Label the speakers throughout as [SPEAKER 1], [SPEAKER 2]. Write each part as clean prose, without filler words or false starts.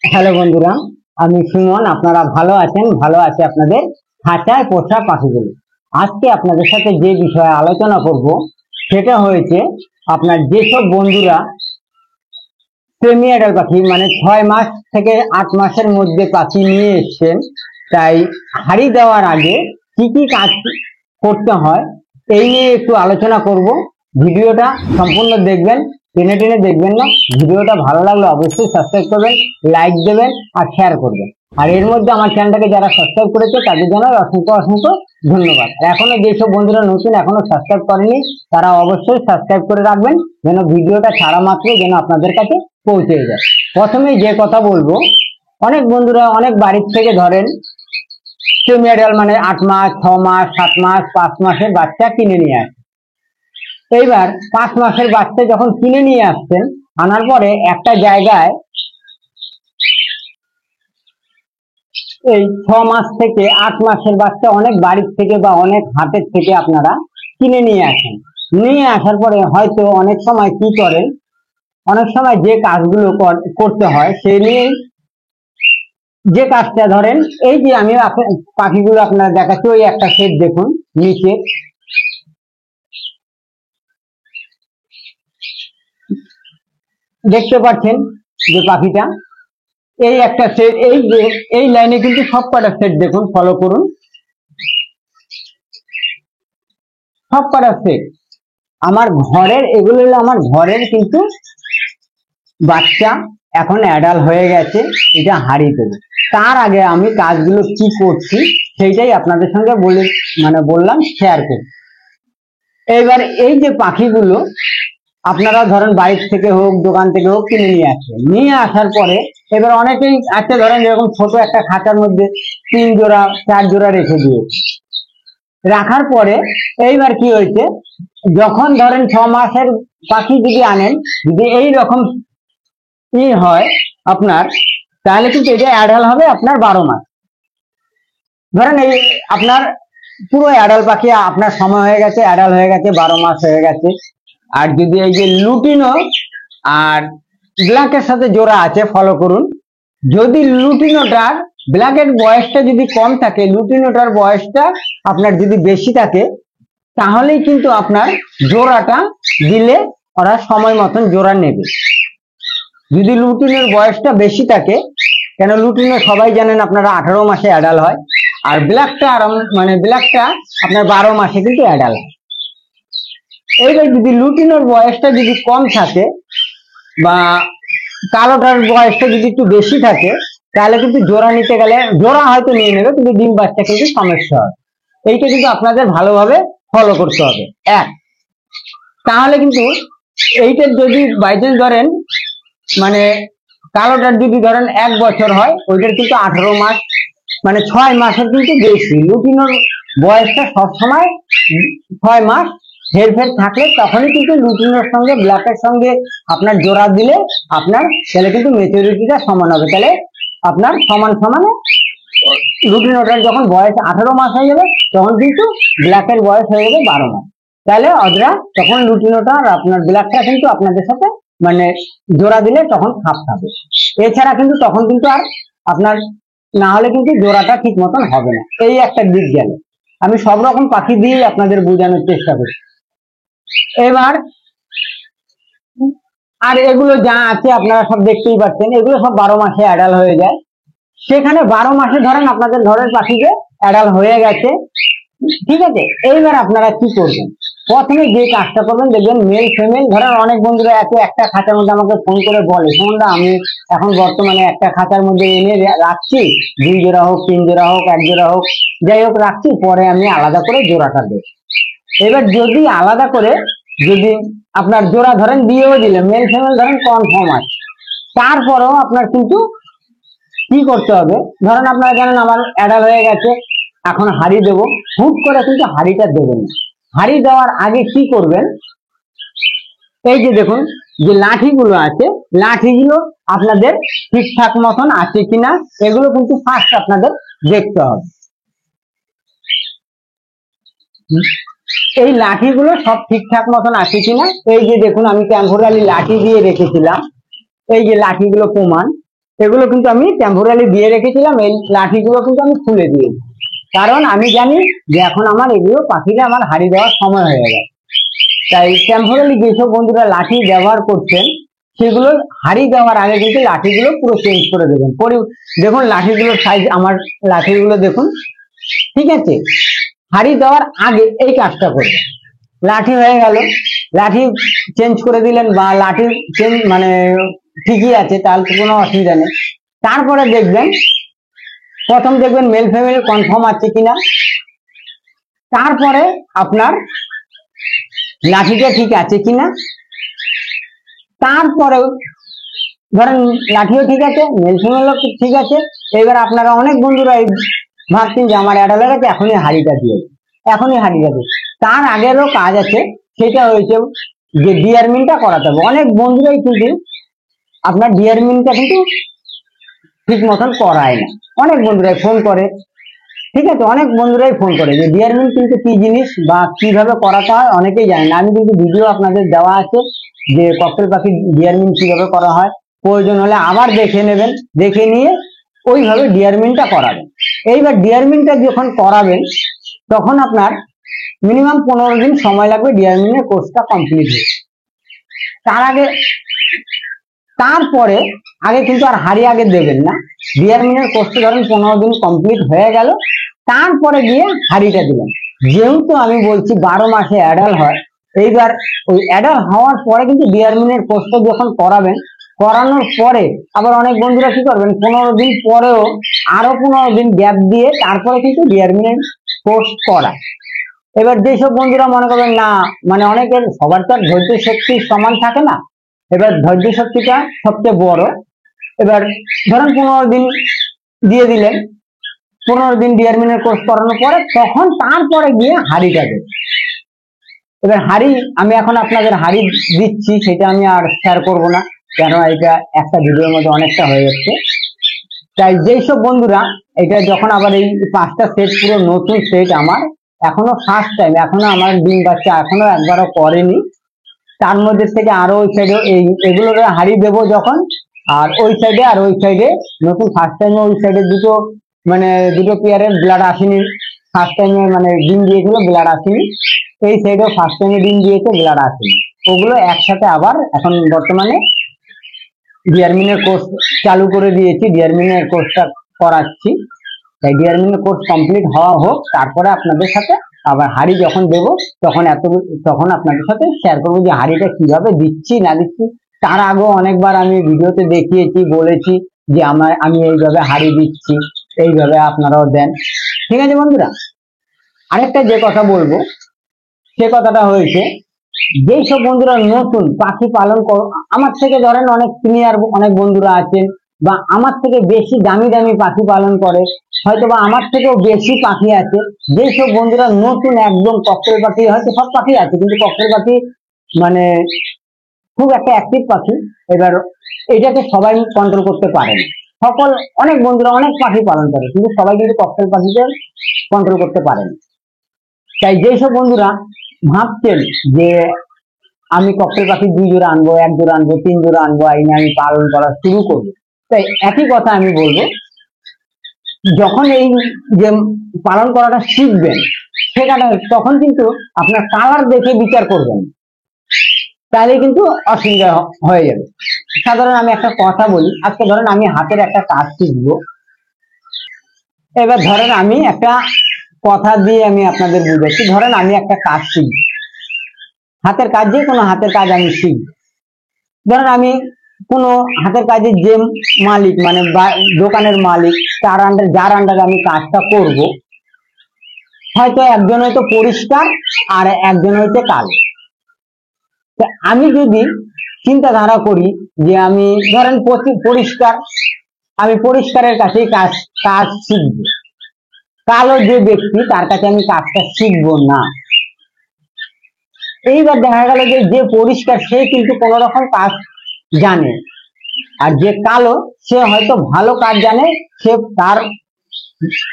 [SPEAKER 1] Hello বন্ধুরা, আমি সুমন। আপনারা ভালো আছেন? ভালো আছে আপনাদের খাঁচায় পোষা পাখিগুলো। আজকে আপনাদের সাথে যে বিষয়ে আলোচনা করব সেটা হয়েছে আপনার যেসব বন্ধুরা সেমি অ্যাডাল্ট পাখি মানে 6 মাস থেকে 8 মাসের মধ্যে পাখি নিয়ে এসছেন, তাই হাড়ি দেওয়ার আগে কি কি কাজ করতে হয় এই নিয়ে একটু আলোচনা করব। ভিডিওটা সম্পূর্ণ দেখবেন, টেনে টেনে দেখবেন না। ভিডিওটা ভালো লাগলে অবশ্যই সাবস্ক্রাইব করবেন, লাইক দেবেন আর শেয়ার করবেন। আর এর মধ্যে আমার চ্যানেলটাকে যারা সাবস্ক্রাইব করেছে তাদের জন্য অসংখ্য অসংখ্য ধন্যবাদ। এখনো যেসব বন্ধুরা নতুন এখনো সাবস্ক্রাইব করেনি তারা অবশ্যই সাবস্ক্রাইব করে রাখবেন, যেন ভিডিওটা ছাড়া মাত্র যেন আপনাদের কাছে পৌঁছে যায়। প্রথমে যে কথা বলবো, অনেক বন্ধুরা অনেক বাড়ির থেকে ধরেন সেমি অ্যাডাল্ট মানে 8 মাস, 6 মাস, 7 মাস, 5 মাসের বাচ্চা কিনে নিয়ে আসে। এইবার 5 মাসের বাচ্চা যখন কিনে নিয়ে আসছেন, আনার পরে একটা জায়গায় এই 6 মাস থেকে 8 মাসের বাচ্চা অনেক বাড়ির থেকে বা অনেক হাটের থেকে আপনারা কিনে নিয়ে আসেন। নিয়ে আসার পরে হয়তো অনেক সময় কি করেন, অনেক সময় যে কাজগুলো করতে হয় সে নিয়ে যে কাজটা ধরেন, এই যে আমি পাখিগুলো আপনারা দেখাচ্ছি, ওই একটা সেট দেখুন নিচে দেখতে পাচ্ছেন যে পাখিটা, এই একটা সেট, এই যে এই লাইনে কিন্তু সব কটা সেট দেখুন, ফলো করুন, সব কটা সেট আমার ঘরের, এগুলো হলো আমার ঘরের কিন্তু বাচ্চা এখন অ্যাডাল্ট হয়ে গেছে, এটা হারিয়ে দেবে। তার আগে আমি কাজগুলো কি করছি সেইটাই আপনাদের সঙ্গে বললাম শেয়ার করি। এইবার এই যে পাখিগুলো আপনারা ধরেন বাড়ির থেকে হোক দোকান থেকে হোক কিনে নিয়ে আসেন, নিয়ে আসার পরে এবার অনেকেই আছে ধরেন যেরকম ছোট একটা খাঁচার মধ্যে 3 জোড়া 4 জোড়া রেখে দিয়েছে। রাখার পরে এইবার কি হয়েছে, যখন ধরেন 6 মাসের পাখি যদি আনেন, যদি এই রকম হয় আপনার, তাহলে কিন্তু এটা অ্যাডাল্ট হবে আপনার 12 মাস। ধরেন এই আপনার পুরো অ্যাডাল্ট পাখি আপনার সময় হয়ে গেছে, অ্যাডাল্ট হয়ে গেছে, 12 মাস হয়ে গেছে। আর যদি এই যে লুটিনো আর ব্ল্যাকের সাথে জোড়া আছে, ফলো করুন, যদি লুটিনোটার ব্ল্যাকের বয়সটা যদি কম থাকে, লুটিনোটার বয়সটা আপনার যদি বেশি থাকে, তাহলেই কিন্তু আপনার জোড়াটা দিলে ওরা সময় মতন জোড়া নেবে। যদি লুটিনের বয়সটা বেশি থাকে, কেন লুটিনো সবাই জানেন আপনারা 18 মাসে অ্যাডাল্ট হয়, আর ব্ল্যাকটা ব্ল্যাকটা আপনার 12 মাসে কিন্তু অ্যাডাল্ট হয়। এইবার যদি লুটিনোর বয়সটা যদি কম থাকে বা কালোটার বয়সটা যদি একটু বেশি থাকে, তাহলে কিন্তু জোড়া নিতে গেলে জোড়া হয়তো নিয়ে নেবে, কিন্তু ডিম বাচ্চা কিন্তু সমস্যা হবে। এইটা কিন্তু আপনাদের ভালোভাবে ফলো করতে হবে। তাহলে কিন্তু এইটার যদি বাইচান্স ধরেন কালোটার যদি ধরেন 1 বছর হয়, ওইটার কিন্তু 18 মাস 6 মাসের কিন্তু বেশি। লুটিনোর বয়সটা সবসময় 6 মাস, হেরফের থাকলে তখনই কিন্তু লুটিনোর সঙ্গে ব্ল্যাকের সঙ্গে আপনার জোড়া দিলে আপনার তাহলে কিন্তু ম্যাচুরিটিটা সমান হবে। তাহলে আপনার সমান সমানে লুটিনোটার যখন বয়স 18 মাস হয়ে যাবে, তখন কিন্তু ব্ল্যাকের বয়স হয়ে যাবে 12 মাস। তাহলে ওরা তখন লুটিনোটা আর আপনার ব্ল্যাকটা কিন্তু আপনাদের সাথে জোড়া দিলে তখন খাপ খাবে। এছাড়া কিন্তু তখন কিন্তু আর আপনার না হলে কিন্তু জোড়াটা ঠিক মতন হবে না। এই একটা দিক গেল, আমি সব রকম পাখি দিয়েই আপনাদের বোঝানোর চেষ্টা করি। এবার আর এগুলো যা আছে আপনারা সব দেখতেই পাচ্ছেন, এগুলো সব 12 মাসে অ্যাডাল্ট হয়ে যায়। সেখানে 12 মাসে ধরেন আপনাদের ঘরের পাখিকে অ্যাডাল্ট হয়ে গেছে, ঠিক আছে। এইবার আপনারা কি করবেন, প্রথমে যে কাজটা করবেন, দেখবেন মেল ফিমেল, ধরেন অনেক বন্ধুরা একটা খাঁচার মধ্যে আমাকে ফোন করে বলে, সুমনদা আমি এখন বর্তমানে একটা খাঁচার মধ্যে এনে রাখছি, 2 জোড়া হোক 3 জোড়া হোক 1 জোড়া হোক যাই হোক রাখছি, পরে আমি আলাদা করে জোড়াটা দেব। এবার যদি আলাদা করে যদি আপনার জোড়া ধরেন দিয়েও দিলেন, মেল ফিমেল ধরেন কনফার্ম আছে, তারপরেও আপনার কিন্তু কি করতে হবে, ধরেন আপনারা জানেন আমার অ্যাডাল্ট হয়ে গেছে, এখন হাড়ি দেবো, হুট করে কিন্তু হাড়িটা দেবেন না। হাড়ি দেওয়ার আগে কি করবেন, এই যে দেখুন যে লাঠিগুলো আছে, লাঠিগুলো আপনাদের ঠিকঠাক মতন আছে কিনা এগুলো কিন্তু ফার্স্ট আপনাদের দেখতে হবে। এই লাঠিগুলো সব ঠিকঠাক মতন আছে কিনা। এই যে দেখুন আমি টেম্পোরারি লাঠি দিয়ে রেখেছিলাম, এই যে লাঠিগুলো প্রমাণ, এগুলো কিন্তু আমি টেম্পোরারি দিয়ে রেখেছিলাম। এই লাঠিগুলো কিন্তু আমি খুলে দিয়েছি, কারণ আমি জানি যে এখন আমার এগুলো পাখিটা আমার হারিয়ে দেওয়ার সময় হয়ে গেছে। তাই টেম্পোরারি যেসব বন্ধুরা লাঠি ব্যবহার করছেন সেগুলো হারিয়ে যাওয়ার আগে কিন্তু লাঠিগুলো পুরো চেঞ্জ করে দেবেন। দেখুন লাঠিগুলোর সাইজ, আমার লাঠিগুলো দেখুন, ঠিক আছে। হারিয়ে দেওয়ার আগে এই কাজটা করবেন। লাঠি হয়ে গেল, লাঠি চেঞ্জ করে দিলেন বা লাঠি চেঞ্জ মানে ঠিকই আছে, তাহলে তো কোনো অসুবিধা নেই। তারপরে দেখবেন, প্রথম দেখবেন মেল ফিমেল কনফার্ম আছে কিনা, তারপরে আপনার লাঠিটা ঠিক আছে কিনা, তারপরে ধরেন লাঠিও ঠিক আছে, মেল ফিমেলও ঠিক আছে। এবার আপনারা অনেক বন্ধুরা ভাবছেন যে আমার অ্যাডাল হয়ে গেছে, এখনই হাড়িটা দিয়ে, এখনই হাড়িটা দিয়ে। তার আগেরও কাজ আছে, সেটা হয়েছে যে ডিয়ারমিনটা করাতে হবে। অনেক বন্ধুরাই কিন্তু আপনার ডিয়ারমিনটা কিন্তু ঠিক মতন করায় না, অনেক বন্ধুরাই ফোন করে, ঠিক আছে, অনেক বন্ধুরাই ফোন করে যে ডিয়ারমিন কিন্তু কি জিনিস বা কিভাবে করাতে হয় অনেকেই জানে না। আমি কিন্তু ভিডিও আপনাদের দেওয়া আছে যে ককটেল পাখি ডিয়ারমিন কিভাবে করা হয়, প্রয়োজন হলে আবার দেখে নেবেন, দেখে নিয়ে ওইভাবে ডিয়ারমিনটা করাবেন। এইবার ডিয়ারমিনটা যখন করাবেন তখন আপনার মিনিমাম 15 দিন সময় লাগবে ডিয়ারমিনের কোর্সটা কমপ্লিট হয়ে। তার আগে, তারপরে আগে কিন্তু আর হাড়ি আগে দেবেন না। ডিয়ারমিনের কোর্সটা ধরেন 15 দিন কমপ্লিট হয়ে গেল, তারপরে গিয়ে হাড়িটা দিলেন। যেহেতু আমি বলছি 12 মাসে অ্যাডাল হয়, এইবার ওই অ্যাডাল হওয়ার পরে কিন্তু ডিয়ারমিনের কোর্সটা যখন করাবেন, করানোর পরে আবার অনেক বন্ধুরা কি করবেন, 15 দিন পরেও আরো 15 দিন গ্যাপ দিয়ে তারপরে কিন্তু ডিয়ারমিনের কোর্স করা। এবার যেসব বন্ধুরা মনে করবেন না, মানে অনেকের সবার তো ধৈর্য শক্তি সমান থাকে না, এবার ধৈর্য শক্তিটা সবচেয়ে বড়। এবার ধরেন 15 দিন দিয়ে দিলেন, 15 দিন ডিয়ারমিনের কোর্স করানোর পরে তখন তারপরে গিয়ে হাড়িটা দেবে। এবার হাড়ি আমি এখন আপনাদের হাড়ি দিচ্ছি, সেটা আমি আর শেয়ার করব না, কেন এটা একটা ভিডিওর মধ্যে অনেকটা হয়ে যাচ্ছে। তাই যেসব বন্ধুরা এটা যখন আবার এই 5টা সেট পুরো নতুন সেট, আমার এখনো ফার্স্ট টাইম, এখনো আমার ডিম বাচ্চা এখনো একবারও করেনি, তার মধ্যে থেকে আরো ওই সাইডে এগুলো হাড়ি দেবো যখন, আর ওই সাইডে আর ওই সাইডে নতুন ফার্স্ট টাইমে ওই সাইডে দুটো মানে দুটো পেয়ারের ব্লাড আসেনি, ফার্স্ট টাইমে মানে ডিম দিয়েছিল ব্লাড আসেনি, এই সাইডেও ফার্স্ট টাইমে ডিম দিয়েছে ব্লাড আসেনি, ওগুলো একসাথে আবার এখন বর্তমানে ডিয়ারমিনের কোর্স চালু করে দিয়েছি, ডিয়ারমিনের কোর্সটা করাচ্ছি। তাই ডিয়ারমিনের কোর্স কমপ্লিট হওয়া হোক, তারপরে আপনাদের সাথে আবার হাড়ি যখন দেবো তখন আপনাদের সাথে শেয়ার করবো যে হাড়িটা কিভাবে দিচ্ছি না দিচ্ছি। তার আগেও অনেকবার আমি ভিডিওতে দেখিয়েছি, বলেছি যে আমি এইভাবে হাড়ি দিচ্ছি, এইভাবে আপনারাও দেন, ঠিক আছে বন্ধুরা। আরেকটা যে কথা বলবো, সে কথাটা হয়েছে যেই সব বন্ধুরা নতুন পাখি পালন করো, আমার থেকে ধরেন অনেক সিনিয়র অনেক বন্ধুরা আছেন বা আমার থেকে বেশি দামি দামি পাখি পালন করে, হয়তো বা আমার থেকেও বেশি পাখি আছে, যেই সব বন্ধুরা নতুন একদম ককটেল পাখি, হয়তো সব পাখি আছে কিন্তু ককটেল পাখি মানে খুব একটা অ্যাক্টিভ পাখি, এবার এটাকে সবাই কন্ট্রোল করতে পারে না। অনেক বন্ধুরা অনেক পাখি পালন করে কিন্তু সবাই কিন্তু ককটেল পাখিকে কন্ট্রোল করতে পারে না। তাই যেসব বন্ধুরা ভাবছেন যে আমি ককটেল পাখি 2 জোড়া আনবো, 1 জোড়া আনবো, 3 জোড়া আনবো, আইনে আমি পালন করা শুরু করবো, তাই একই কথা আমি বলবো, যখন এই যে পালন করাটা শিখবেন সেখানে তখন কিন্তু আপনার কালার দেখে বিচার করবেন, তাহলে কিন্তু অসুবিধা হয়ে যাবে। সাধারণ আমি একটা কথা বলি, আজকে ধরেন আমি হাতের একটা কাজ শিখবো, এবার ধরেন আমি একটা কথা দিয়ে আমি আপনাদের বুঝাচ্ছি, ধরেন আমি একটা কাজ শিখবো, হাতের কাজ, যে কোনো হাতের কাজ আমি শিখবো। ধরেন আমি কোনো হাতের কাজের যে মালিক মানে দোকানের মালিক, যার আন্ডারে আমি কাজটা করব, হয়তো একজন হয়তো পরিষ্কার আর একজন হয়তো কালো। আমি যদি চিন্তাধারা করি যে আমি ধরেন পরিষ্কার, আমি পরিষ্কারের কাছেই কাজ শিখবো, কালো যে ব্যক্তি তার কাছে আমি কাজটা শিখবো না। এইবার দেখা গেল যে পরিষ্কার সে কিন্তু কোন রকম কাজ জানে, আর যে কালো সে হয়তো ভালো কাজ জানে, সে তার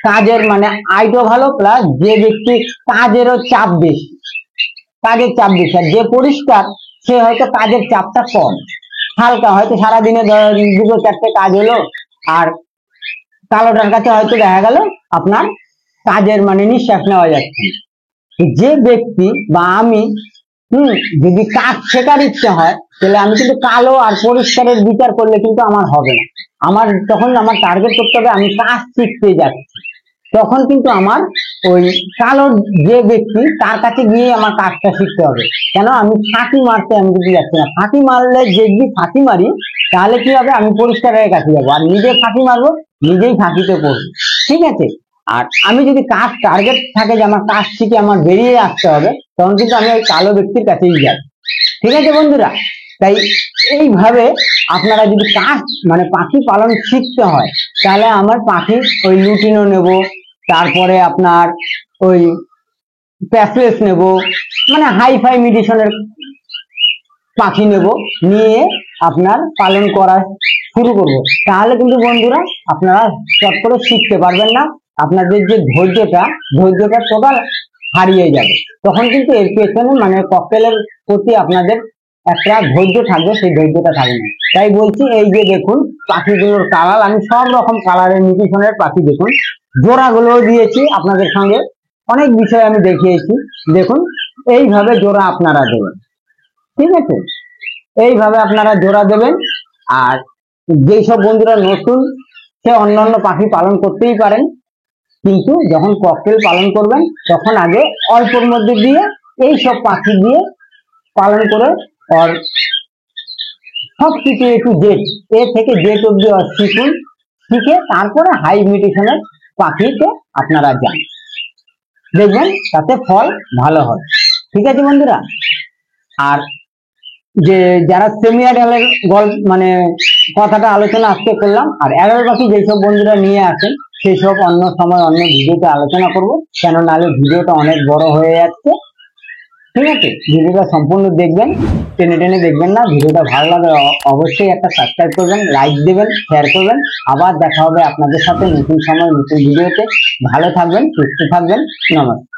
[SPEAKER 1] কাজের মানে আয়টা ভালো, প্লাস যে ব্যক্তি কাজেরও চাপ বেশি, কাজের চাপ বেশি, আর যে পরিষ্কার সে হয়তো কাজের চাপটা কম, হালকা, হয়তো সারাদিনে দুটো চারটে কাজ হলো, আর কালোটার কাছে হয়তো দেখা গেল আপনার কাজের মানে নিঃশ্বাস নেওয়া যাচ্ছে। যে ব্যক্তি বা আমি যদি কাজ শেখার ইচ্ছে হয়, তাহলে আমি কিন্তু কালো আর পরিষ্কারের বিচার করলে কিন্তু আমার হবে না। আমার তখন আমার টার্গেট করতে হবে আমি কাজ শিখতে যাচ্ছি, তখন কিন্তু আমার ওই কালো যে ব্যক্তি তার কাছে গিয়ে আমার কাজটা শিখতে হবে। কেন আমি ফাঁকি মারতে আমি কিন্তু যাচ্ছি না, ফাঁকি মারলে যদি ফাঁকি মারি তাহলে কি হবে, আমি পরিষ্কারের কাছে যাবো, আর নিজে ফাঁকি মারবো নিজেই ফাঁকিতে পড়বো, ঠিক আছে। আর আমি যদি কাজ টার্গেট থাকে যে আমার কাজ শিখে আমার বেরিয়ে আসতে হবে, তখন কিন্তু আমি ওই কালো ব্যক্তির কাছেই যাই, ঠিক আছে বন্ধুরা। তাই এইভাবে আপনারা যদি কাজ মানে পাখি পালন শিখতে হয়, তাহলে আমার পাখি ওই লুটিনো নেব, তারপরে আপনার ওই প্যাসলেস নেব, মানে হাইফাই মিডিশনের পাখি নেব, নিয়ে আপনার পালন করা শুরু করব। তাহলে কিন্তু বন্ধুরা আপনারা চট করে শিখতে পারবেন না, আপনাদের যে ধৈর্যটা টোটাল হারিয়ে যাবে। তখন কিন্তু এর পেছনে মানে ককটেলের প্রতি আপনাদের একটা ধৈর্য থাকবে, সেই ধৈর্যটা থাকবে না। তাই বলছি, এই যে দেখুন পাখিগুলোর কালার, আমি সব রকম কালারের মিউটেশনের পাখি দেখুন, জোড়াগুলো দিয়েছি আপনাদের সঙ্গে, অনেক বিষয় আমি দেখিয়েছি। দেখুন এইভাবে জোড়া আপনারা দেবেন, ঠিক আছে, এইভাবে আপনারা জোড়া দেবেন। আর যেই সব বন্ধুরা নতুন, সে অন্যান্য পাখি পালন করতেই পারেন, কিন্তু যখন ককটেল পালন করবেন তখন আগে অল্পর মধ্যে দিয়ে এই সব পাখি দিয়ে পালন করে, আর সবকিছু একটু জেড এ থেকে জেড অব্দি শিখুন, শিখে তারপরে হাই মিউটেশনের পাখিতে আপনারা যান, দেখবেন তাতে ফল ভালো হয়, ঠিক আছে বন্ধুরা। আর যে যারা সেমি অ্যাডাল্টের গল্প মানে কথাটা আলোচনা আজকে করলাম, আর অ্যাডাল্ট পাখি যেসব বন্ধুরা নিয়ে আসেন সেই সব অন্য সময় অন্য ভিডিওতে আলোচনা করব, কেন নাহলে ভিডিওটা অনেক বড় হয়ে যাচ্ছে, ঠিক আছে। ভিডিওটা সম্পূর্ণ দেখবেন, টেনে টেনে দেখবেন না। ভিডিওটা ভালো লাগে অবশ্যই একটা সাবস্ক্রাইব করবেন, লাইক দেবেন, শেয়ার করবেন। আবার দেখা হবে আপনাদের সাথে নতুন সময় নতুন ভিডিওতে। ভালো থাকবেন, সুস্থ থাকবেন, নমস্কার।